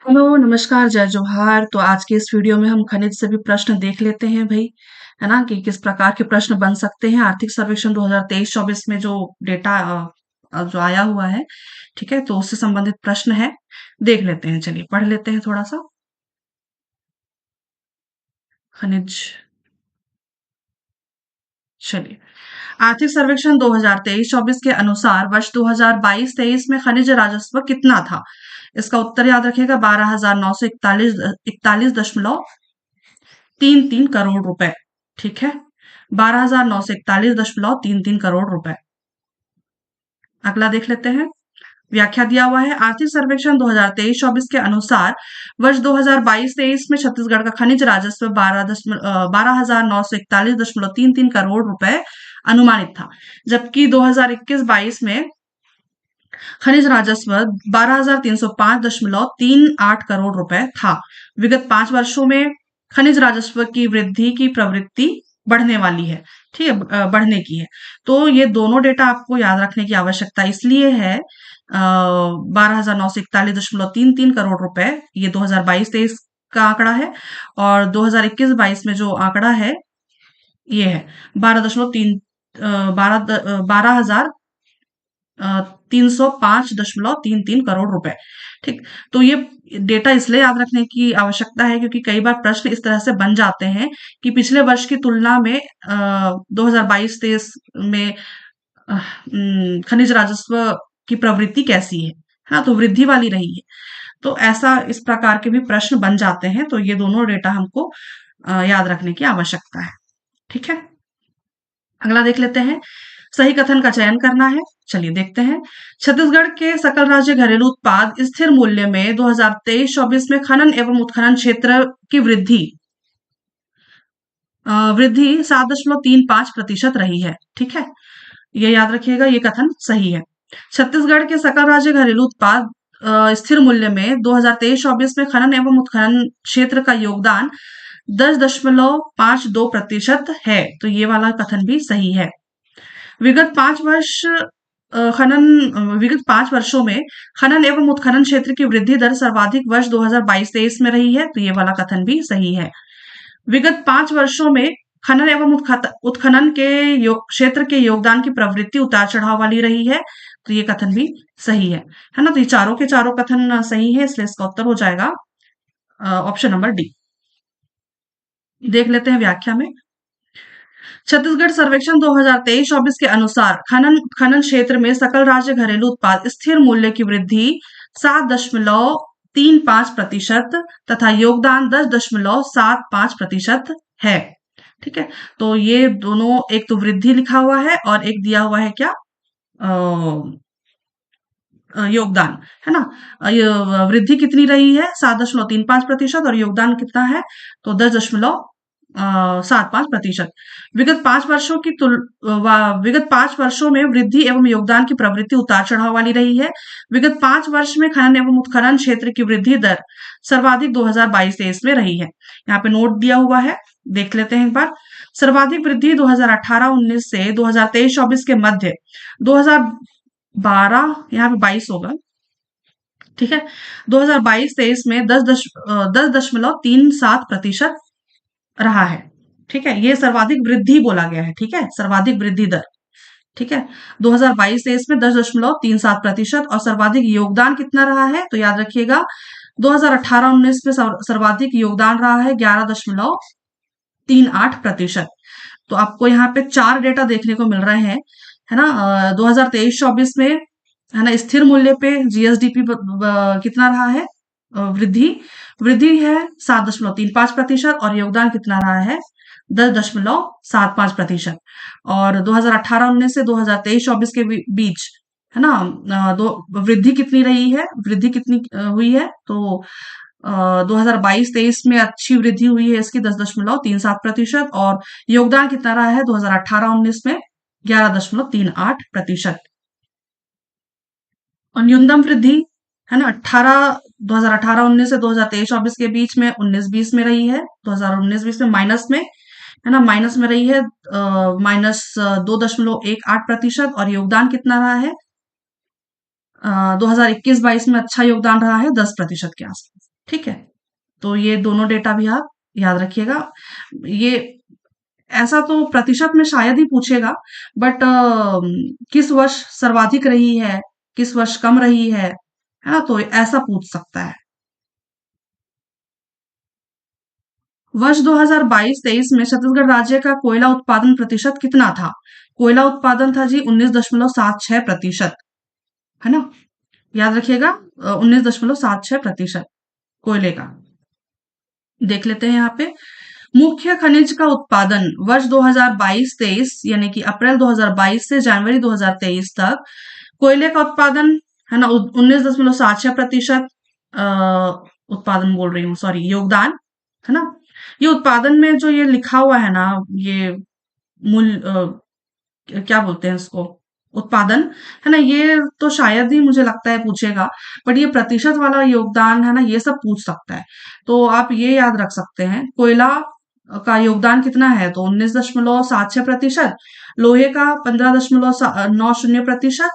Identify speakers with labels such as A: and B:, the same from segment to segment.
A: Hello, नमस्कार, जय जोहार। तो आज के इस वीडियो में हम खनिज से भी प्रश्न देख लेते हैं भई, है ना? कि किस प्रकार के प्रश्न बन सकते हैं। आर्थिक सर्वेक्षण 2023-24 में जो डेटा जो आया हुआ है, ठीक है? तो उससे संबंधित प्रश्न है, देख लेते हैं। चलिए पढ़ लेते हैं थोड़ा-सा। खनिज, चलिए। आर्थिक सर्वेक्षण 2023-24 के अनुसार वर्ष 2022-23 में खनिज राजस्व कितना था? इसका उत्तर याद रखिएगा 12,941.33 करोड़ रुपए। ठीक है, 12,941.33 करोड़ रुपए। अगला देख लेते हैं। व्याख्या दिया हुआ है। आर्थिक सर्वेक्षण 2023-24 के अनुसार वर्ष 2022-23 में छत्तीसगढ़ का खनिज राजस्व 12,941.33 करोड़ रुपए अनुमानित था, जबकि 2021-22 में खनिज राजस्व 12,305.38 करोड़ रुपए था। विगत 5 वर्षों में खनिज राजस्व की वृद्धि की प्रवृत्ति बढ़ने वाली है। ठीक है, बढ़ने की है। तो ये दोनों डेटा आपको याद रखने की आवश्यकता इसलिए है। 12,941.33 करोड़ रुपए ये 2022-23 का आंकड़ा है, और 2021-22 में जो आंकड़ा है ये है 305.33 करोड़ रुपए। ठीक, तो ये डेटा इसलिए याद रखने की आवश्यकता है क्योंकि कई बार प्रश्न इस तरह से बन जाते हैं कि पिछले वर्ष की तुलना में 2022-23 में खनिज राजस्व की प्रवृत्ति कैसी है। हाँ, तो वृद्धि वाली रही है। तो ऐसा इस प्रकार के भी प्रश्न बन जाते हैं, तो ये दोनों डेटा हमको याद रखने की आवश्यकता है। ठीक है, अगला देख लेते हैं। सही कथन का चयन करना है। चलिए देखते हैं। छत्तीसगढ़ के सकल राज्य घरेलू उत्पाद स्थिर मूल्य में 2023-24 में खनन एवं उत्खनन क्षेत्र की वृद्धि 7.35% रही है। ठीक है, ये याद रखिएगा, ये कथन सही है। छत्तीसगढ़ के सकल राज्य घरेलू उत्पाद स्थिर मूल्य में 2023-24 में खनन एवं उत्खनन क्षेत्र का योगदान 10.52% है। तो ये वाला कथन भी सही है। विगत 5 वर्ष विगत 5 वर्षों में खनन एवं उत्खनन क्षेत्र की वृद्धि दर सर्वाधिक वर्ष 2022-23 में रही है। तो ये वाला कथन भी सही है। विगत 5 वर्षों में खनन एवं उत्खनन के क्षेत्र के योगदान की प्रवृत्ति उतार चढ़ाव वाली रही है। तो ये कथन भी सही है ना? तो ये चारों के चारों कथन सही है, इसलिए इसका उत्तर हो जाएगा ऑप्शन नंबर डी। देख लेते हैं व्याख्या में। छत्तीसगढ़ सर्वेक्षण 2023-24 के अनुसार खनन खनन क्षेत्र में सकल राज्य घरेलू उत्पाद स्थिर मूल्य की वृद्धि 7.35% तथा योगदान 10.75% है। ठीक है, तो ये दोनों, एक तो वृद्धि लिखा हुआ है और एक दिया हुआ है क्या, योगदान, है ना? वृद्धि कितनी रही है 7.35% और योगदान कितना है, तो 10.75%। विगत 5 वर्षों में वृद्धि एवं योगदान की प्रवृत्ति उतार चढ़ाव वाली रही है। विगत 5 वर्ष में खनन एवं उत्खनन क्षेत्र की वृद्धि दर सर्वाधिक 2022-23 में रही है। यहाँ पे नोट दिया हुआ है, देख लेते हैं एक बार। सर्वाधिक वृद्धि 2018-19 से 2023-24 के मध्य 2012, यहाँ पे 22 होगा। ठीक है, 2022-23 में 10.37% रहा है। ठीक है, ये सर्वाधिक वृद्धि बोला गया है। ठीक है, सर्वाधिक वृद्धि दर। ठीक है, 2022-23 में 10.37% और सर्वाधिक योगदान कितना रहा है, तो याद रखिएगा 2018-19 में सर्वाधिक योगदान रहा है 11.38%। तो आपको यहाँ पे 4 डेटा देखने को मिल रहे हैं, है ना? 2023-24 में, है ना, स्थिर मूल्य पे जीएसडीपी कितना रहा है, वृद्धि वृद्धि है 7.35% और योगदान कितना रहा है 10.75%। और 2018-19 से 2023-24 के बीच, है ना, वृद्धि कितनी रही है, वृद्धि कितनी हुई है, तो 2022-23 में अच्छी वृद्धि हुई है इसकी 10.37% और योगदान कितना रहा है 2018-19 में 11.38%। और न्यूनतम वृद्धि, है ना, 2018-19 से 2023-24 के बीच में 19-20 में रही है। 2019-20 में माइनस में, है ना, माइनस में रही है, -2.18% और योगदान कितना रहा है 2021-22 में अच्छा योगदान रहा है 10% के आसपास। ठीक है, तो ये दोनों डेटा भी आप याद रखिएगा। ये ऐसा तो प्रतिशत में शायद ही पूछेगा, बट किस वर्ष सर्वाधिक रही है, किस वर्ष कम रही है ना, तो ऐसा पूछ सकता है। वर्ष 2022-23 में छत्तीसगढ़ राज्य का कोयला उत्पादन प्रतिशत कितना था? कोयला उत्पादन था जी 19.76%, है ना, याद रखिएगा, 19.76% कोयले का। देख लेते हैं यहाँ पे, मुख्य खनिज का उत्पादन वर्ष 2022-23 यानी कि अप्रैल 2022 से जनवरी 2023 तक, कोयले का उत्पादन, है ना, 19.76% उत्पादन बोल रही हूँ, सॉरी, योगदान, है ना। ये उत्पादन में जो ये लिखा हुआ है ना, ये मूल क्या बोलते हैं इसको, उत्पादन, है ना, ये तो शायद ही मुझे लगता है पूछेगा, बट ये प्रतिशत वाला योगदान, है ना, ये सब पूछ सकता है। तो आप ये याद रख सकते हैं, कोयला का योगदान कितना है, तो 19.76%, लोहे का 15.90%,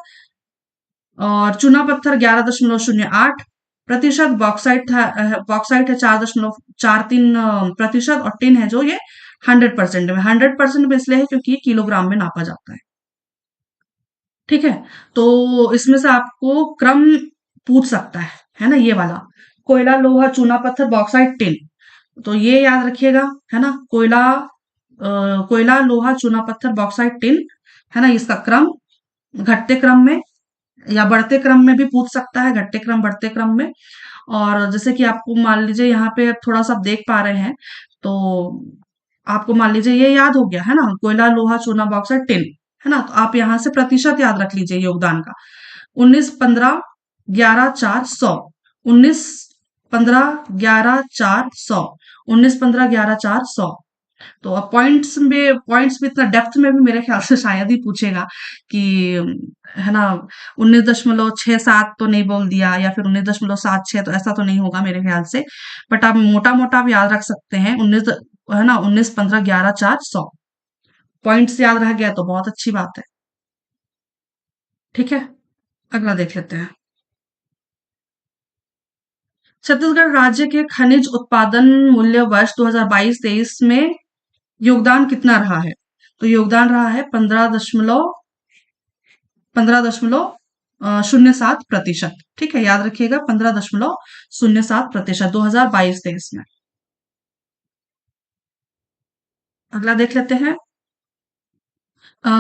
A: और चूना पत्थर 11.08%, बॉक्साइट है 4.43%, और टिन है जो ये 100% में, 100% में इसलिए है क्योंकि ये किलोग्राम में नापा जाता है। ठीक है, तो इसमें से आपको क्रम पूछ सकता है ना, ये वाला, कोयला, लोहा, चूना पत्थर, बॉक्साइट, टिन, तो ये याद रखिएगा, है ना, कोयला, लोहा, चूना पत्थर, बॉक्साइट, टिन, है ना, इसका क्रम घटते क्रम में या बढ़ते क्रम में भी पूछ सकता है, घटते क्रम, बढ़ते क्रम में। और जैसे कि आपको मान लीजिए यहाँ पे थोड़ा सा आप देख पा रहे हैं, तो आपको मान लीजिए ये याद हो गया है ना, कोयला, लोहा, चूना, बॉक्साइट, टिन, है ना, तो आप यहाँ से प्रतिशत याद रख लीजिए योगदान का, 19, 15, 11, 4, 100, 19, 15, 11, 4, 100, 19, 15, 11, 4, 100। तो अब पॉइंट्स में इतना डेप्थ में भी मेरे ख्याल से शायद ही पूछेगा कि, है ना, 19.67 तो नहीं बोल दिया, या फिर 19.76, तो ऐसा तो नहीं होगा मेरे ख्याल से, बट आप मोटा मोटा आप याद रख सकते हैं, 19, है ना, 19, 15, 11, 4, 100 पॉइंट्स याद रह गया तो बहुत अच्छी बात है। ठीक है, अगला देख लेते हैं, छत्तीसगढ़ राज्य के खनिज उत्पादन मूल्य वर्ष 2022-23 में योगदान कितना रहा है, तो योगदान रहा है 15.07%। ठीक है, याद रखिएगा, 15.07% 2022-23 में। अगला देख लेते हैं, अ,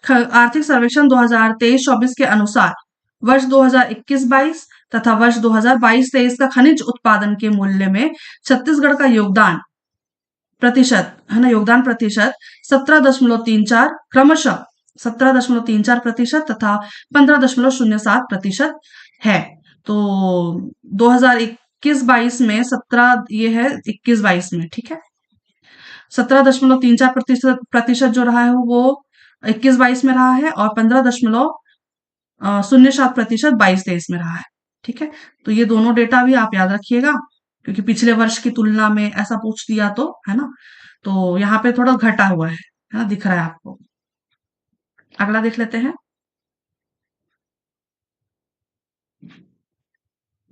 A: आर्थिक सर्वेक्षण 2023-24 के अनुसार वर्ष 2021-22 तथा वर्ष 2022-23 का खनिज उत्पादन के मूल्य में छत्तीसगढ़ का योगदान प्रतिशत, है ना, योगदान प्रतिशत 17.34, क्रमशः 17.34% तथा 15.07% है। तो 2021-22 में 17, ये है 21-22 में, ठीक है, 17.34% जो रहा है वो 21-22 में रहा है, और 15.07% 22-23 में रहा है। ठीक है, तो ये दोनों डेटा भी आप याद रखिएगा, क्योंकि पिछले वर्ष की तुलना में ऐसा पूछ दिया तो, है ना, तो यहाँ पे थोड़ा घटा हुआ है ना, दिख रहा है आपको। अगला देख लेते हैं,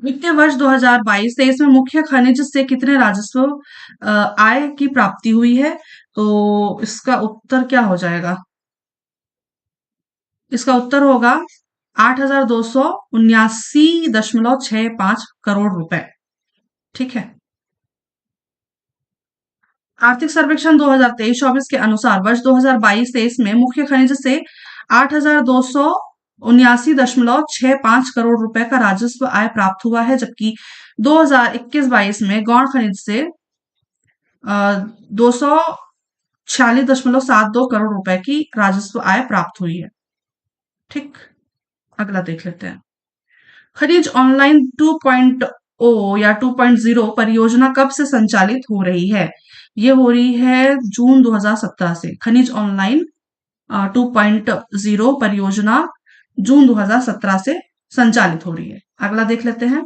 A: वित्तीय वर्ष 2022-23 में मुख्य खनिज से कितने राजस्व आय की प्राप्ति हुई है, तो इसका उत्तर क्या हो जाएगा, इसका उत्तर होगा 8,279.65 करोड़ रुपए। ठीक है, आर्थिक सर्वेक्षण 2023-24 के अनुसार वर्ष 2022-23 में मुख्य खनिज से 8,279.65 करोड़ रुपए का राजस्व आय प्राप्त हुआ है, जबकि 2021-22 में गौण खनिज से 246.72 करोड़ रुपए की राजस्व आय प्राप्त हुई है। ठीक, अगला देख लेते हैं, खनिज ऑनलाइन 2.0 या 2.0 परियोजना कब से संचालित हो रही है, ये हो रही है जून 2017 से। खनिज ऑनलाइन 2.0 परियोजना जून 2017 से संचालित हो रही है। अगला देख लेते हैं,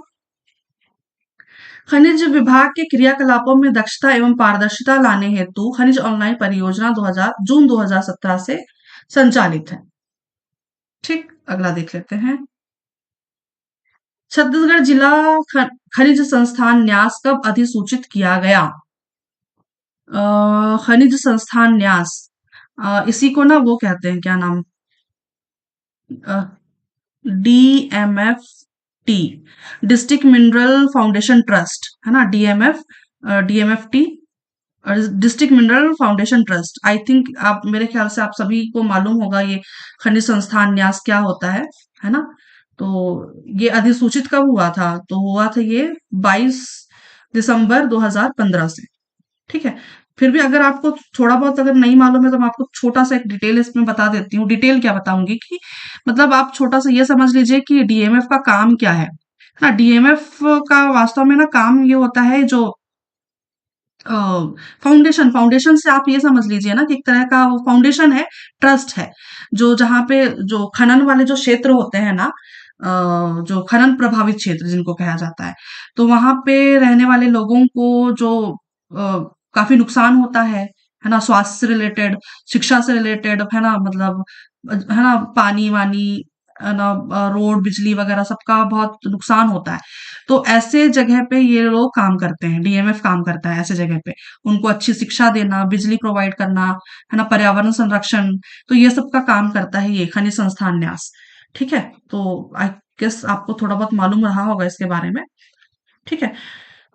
A: खनिज विभाग के क्रियाकलापों में दक्षता एवं पारदर्शिता लाने हेतु खनिज ऑनलाइन परियोजना जून 2017 से संचालित है। ठीक, अगला देख लेते हैं, छत्तीसगढ़ जिला खनिज संस्थान न्यास कब अधिसूचित किया गया? खनिज संस्थान न्यास, इसी को ना वो कहते हैं, क्या नाम, DMFT, district mineral foundation trust, है ना, DMFT, district mineral foundation trust. I think आप, मेरे ख्याल से आप सभी को मालूम होगा ये खनिज संस्थान न्यास क्या होता है ना। तो ये अधिसूचित कब हुआ था? तो हुआ था ये 22 दिसंबर 2015 से। ठीक है। फिर भी अगर आपको थोड़ा बहुत अगर नहीं मालूम है तो मैं आपको छोटा सा एक डिटेल इसमें बता देती हूँ। डिटेल क्या बताऊंगी कि मतलब आप छोटा सा ये समझ लीजिए कि डीएमएफ का काम क्या है ना। डीएमएफ का वास्तव में ना काम ये होता है, जो फाउंडेशन फाउंडेशन से आप ये समझ लीजिए ना कि एक तरह का वो फाउंडेशन है, ट्रस्ट है, जो जहाँ पे जो खनन वाले जो क्षेत्र होते हैं ना, जो खनन प्रभावित क्षेत्र जिनको कहा जाता है, तो वहां पे रहने वाले लोगों को जो काफी नुकसान होता है ना, स्वास्थ्य से रिलेटेड, शिक्षा से रिलेटेड, है ना, मतलब है ना, पानी वानी, है ना, रोड, बिजली वगैरह सबका बहुत नुकसान होता है। तो ऐसे जगह पे ये लोग काम करते हैं, डीएमएफ काम करता है ऐसे जगह पे, उनको अच्छी शिक्षा देना, बिजली प्रोवाइड करना, है ना, पर्यावरण संरक्षण, तो ये सब का काम करता है ये खनिज संस्थान न्यास। ठीक है। तो आई गेस आपको थोड़ा बहुत मालूम रहा होगा इसके बारे में। ठीक है।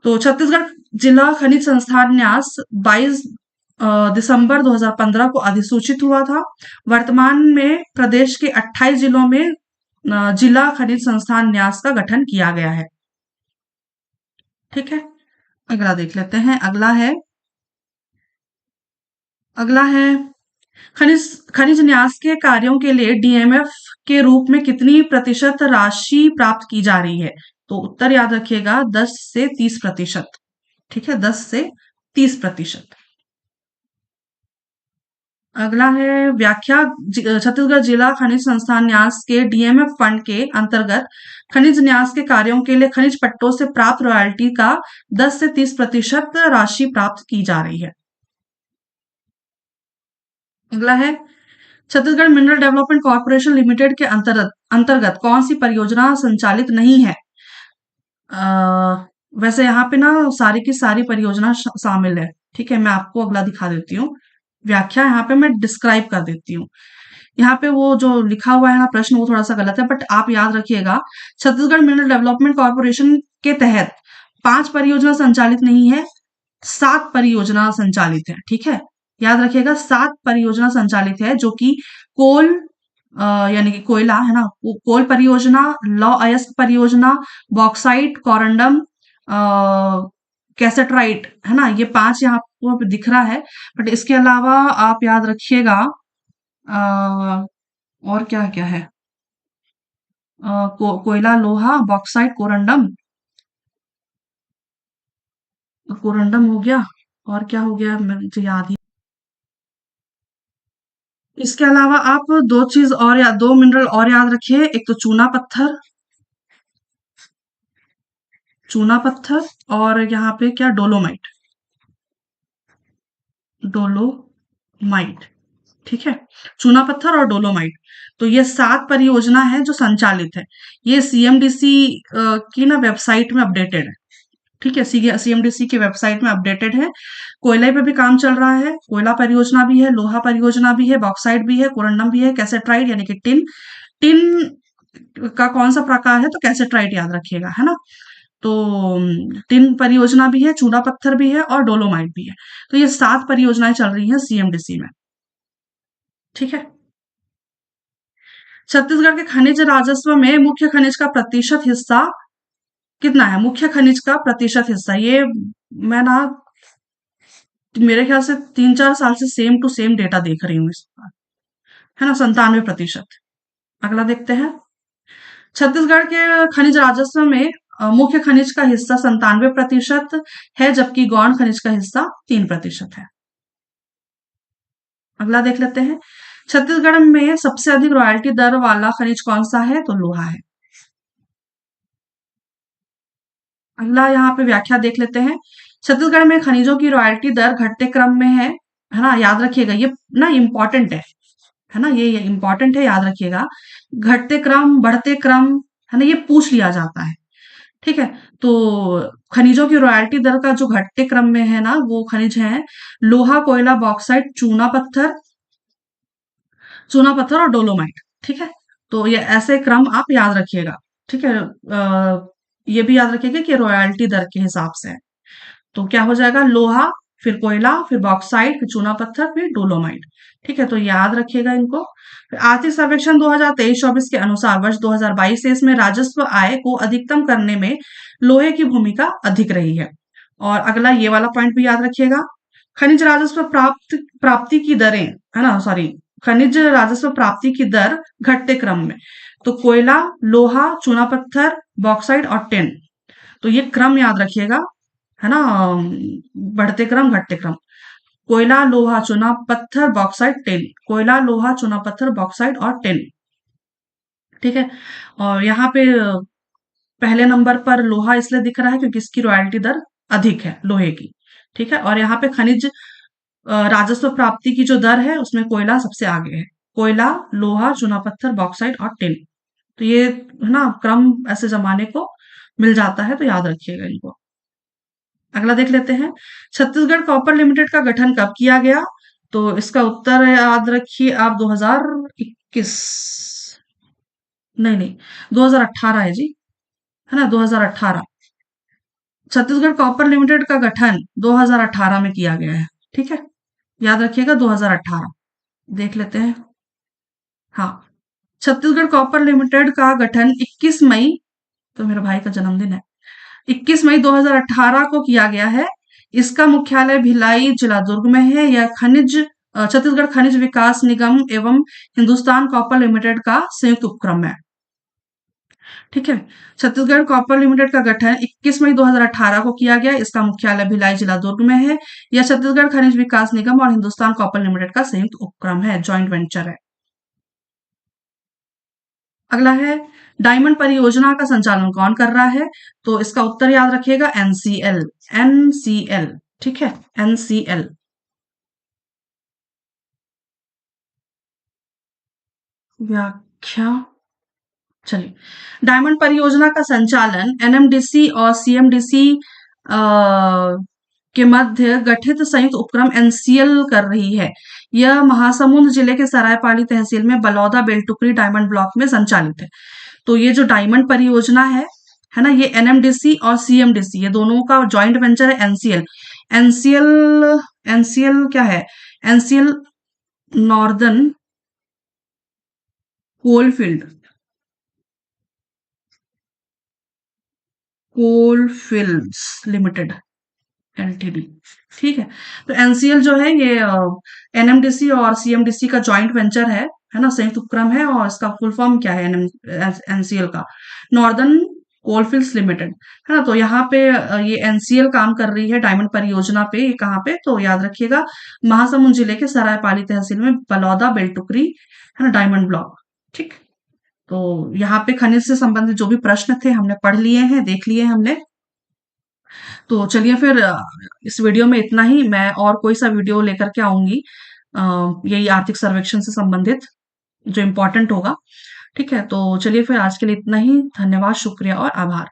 A: तो छत्तीसगढ़ जिला खनिज संस्थान न्यास 22 दिसंबर 2015 को अधिसूचित हुआ था। वर्तमान में प्रदेश के 28 जिलों में जिला खनिज संस्थान न्यास का गठन किया गया है। ठीक है। अगला देख लेते हैं। अगला है खनिज खनिज न्यास के कार्यों के लिए डीएमएफ के रूप में कितनी प्रतिशत राशि प्राप्त की जा रही है? तो उत्तर याद रखिएगा, 10 से 30%। ठीक है, 10 से 30%। अगला है व्याख्या। छत्तीसगढ़ जिला खनिज संस्थान न्यास के डीएमएफ फंड के अंतर्गत खनिज न्यास के कार्यों के लिए खनिज पट्टों से प्राप्त रॉयल्टी का 10 से 30% राशि प्राप्त की जा रही है। अगला है Chhattisgarh mineral development corporation limited के अंतर्गत अंतर्गत कौन सी परियोजना संचालित नहीं है? वैसे यहाँ पे ना सारी की सारी परियोजना शामिल है। ठीक है, मैं आपको अगला दिखा देती हूँ। व्याख्या यहाँ पे मैं डिस्क्राइब कर देती हूँ। यहाँ पे वो जो लिखा हुआ है ना प्रश्न, वो थोड़ा सा गलत है, बट आप याद रखिएगा, छत्तीसगढ़ मिनरल डेवलपमेंट कॉर्पोरेशन के तहत 5 परियोजना संचालित नहीं है, 7 परियोजना संचालित है। ठीक है, याद रखिएगा, 7 परियोजना संचालित है, जो कि कोल यानी कि कोयला है ना, कोल परियोजना, लौ अयस्क परियोजना, बॉक्साइट, कोरंडम, कैसेट्राइट, है ना, ये 5 यहाँ आपको दिख रहा है। बट इसके अलावा आप याद रखिएगा, और क्या क्या है, कोयला, लोहा, बॉक्साइट, कोरंडम, कोरंडम हो गया, और क्या हो गया मुझे याद ही। इसके अलावा आप दो चीज और या दो मिनरल और याद रखिए, एक तो चूना पत्थर, और यहाँ पे क्या, डोलोमाइट। ठीक है, चूना पत्थर और डोलोमाइट। तो ये 7 परियोजना है जो संचालित है। ये सीएमडीसी की ना वेबसाइट में अपडेटेड है। ठीक है, सीएमडीसी की वेबसाइट में अपडेटेड है। कोयले पे भी काम चल रहा है, कोयला परियोजना भी है, लोहा परियोजना भी है, बॉक्साइट भी है, कोरंडम भी है, कैसेट्राइट यानी कि टिन टिन का कौन सा प्रकार है? तो कैसेट्राइट याद रखिएगा, है ना। तो टिन परियोजना भी है, चूना पत्थर भी है, और डोलोमाइट भी है। तो ये 7 परियोजनाएं चल रही हैं सीएमडीसी में। ठीक है। छत्तीसगढ़ के खनिज राजस्व में मुख्य खनिज का प्रतिशत हिस्सा कितना है? मुख्य खनिज का प्रतिशत हिस्सा, ये मैं ना मेरे ख्याल से 3-4 साल से सेम टू सेम डेटा देख रही हूँ इस बार, है ना, 97%। अगला देखते हैं। छत्तीसगढ़ के खनिज राजस्व में मुख्य खनिज का हिस्सा 97% है, जबकि गौण खनिज का हिस्सा 3% है। अगला देख लेते हैं। छत्तीसगढ़ में सबसे अधिक रॉयल्टी दर वाला खनिज कौन सा है? तो लोहा है। अगला यहाँ पे व्याख्या देख लेते हैं। छत्तीसगढ़ में खनिजों की रॉयल्टी दर घटते क्रम में है ना, याद रखिएगा, ये ना इम्पोर्टेंट है ना, ये इम्पोर्टेंट है, याद रखिएगा। घटते क्रम, बढ़ते क्रम, है ना, ये पूछ लिया जाता है। ठीक है। तो खनिजों की रॉयल्टी दर का जो घटते क्रम में है ना, वो खनिज है लोहा, कोयला, बॉक्साइट, चूना पत्थर और डोलोमाइट। ठीक है। तो ये ऐसे क्रम आप याद रखिएगा। ठीक है। ये भी याद रखिएगा कि रॉयल्टी दर के हिसाब से है। तो क्या हो जाएगा, लोहा, फिर कोयला, फिर बॉक्साइट, फिर चूना पत्थर, फिर डोलोमाइट। ठीक है। तो याद रखिएगा इनको। फिर आर्थिक सर्वेक्षण 2023-24 के अनुसार वर्ष 2022-23 में राजस्व आय को अधिकतम करने में लोहे की भूमिका अधिक रही है। और अगला ये वाला पॉइंट भी याद रखिएगा। खनिज राजस्व प्राप्ति की दरें, है ना, सॉरी, खनिज राजस्व प्राप्ति की दर घटते क्रम में। तो कोयला, लोहा, चूना पत्थर, बॉक्साइट और टिन। तो ये क्रम याद रखिएगा, है ना, बढ़ते क्रम घटते क्रम। कोयला, लोहा, चूना पत्थर, बॉक्साइट, टिन। कोयला, लोहा, चूना पत्थर, बॉक्साइट और टिन। ठीक है। और यहाँ पे पहले नंबर पर लोहा इसलिए दिख रहा है क्योंकि इसकी रॉयल्टी दर अधिक है लोहे की। ठीक है। और यहाँ पे खनिज राजस्व प्राप्ति की जो दर है उसमें कोयला सबसे आगे है। कोयला, लोहा, चूना पत्थर, बॉक्साइट और टिन। तो ये, है ना, क्रम ऐसे जमाने को मिल जाता है, तो याद रखिएगा इनको। अगला देख लेते हैं, छत्तीसगढ़ कॉपर लिमिटेड का गठन कब किया गया? तो इसका उत्तर याद रखिए आप, 2021, नहीं नहीं, 2018 है जी, है ना, 2018। छत्तीसगढ़ कॉपर लिमिटेड का गठन 2018 में किया गया है। ठीक है। याद रखिएगा 2018। देख लेते हैं। हाँ, छत्तीसगढ़ कॉपर लिमिटेड का गठन 21 मई, तो मेरे भाई का जन्मदिन है, 21 मई 2018 को किया गया है। इसका मुख्यालय भिलाई, जिला दुर्ग में है। यह छत्तीसगढ़ खनिज विकास निगम एवं हिंदुस्तान कॉपर लिमिटेड का संयुक्त उपक्रम है। ठीक है। छत्तीसगढ़ कॉपर लिमिटेड का गठन 21 मई 2018 को किया गया। इसका मुख्यालय भिलाई, जिला दुर्ग में है। यह छत्तीसगढ़ खनिज विकास निगम और हिंदुस्तान कॉपर लिमिटेड का संयुक्त उपक्रम है, जॉइंट वेंचर है। अगला है, डायमंड परियोजना का संचालन कौन कर रहा है? तो इसका उत्तर याद रखिएगा, एनसीएल। एनसीएल। ठीक है, एनसीएल। व्याख्या, चलिए, डायमंड परियोजना का संचालन एनएमडीसी और सीएमडीसी के मध्य गठित संयुक्त उपक्रम एनसीएल कर रही है। यह महासमुंद जिले के सरायपाली तहसील में बलौदा बेलटुकरी डायमंड ब्लॉक में संचालित है। तो ये जो डायमंड परियोजना है ना, ये एनएमडीसी और सीएमडीसी, ये दोनों का जॉइंट वेंचर है, एनसीएल। एनसीएल, एनसीएल क्या है? NCL northern coalfield, coalfields limited, LTD. ठीक है। तो एनसीएल जो है ये एनएमडीसी और सीएमडीसी का जॉइंट वेंचर है ना, संयुक्त उपक्रम है। और इसका फुल फॉर्म क्या है एनसीएल का? नॉर्दर्न कोलफील्ड्स लिमिटेड, है ना। तो यहाँ पे ये एनसीएल काम कर रही है डायमंड परियोजना पे। ये कहाँ पे? तो याद रखिएगा, महासमुंद जिले के सरायपाली तहसील में बलौदा बेलटुकरी, है ना, डायमंड ब्लॉक। ठीक। तो यहाँ पे खनिज से संबंधित जो भी प्रश्न थे हमने पढ़ लिए हैं, देख लिए हैं हमने। तो चलिए फिर इस वीडियो में इतना ही। मैं और कोई सा वीडियो लेकर के आऊंगी यही आर्थिक सर्वेक्षण से संबंधित, जो इम्पोर्टेंट होगा। ठीक है। तो चलिए फिर आज के लिए इतना ही। धन्यवाद, शुक्रिया और आभार।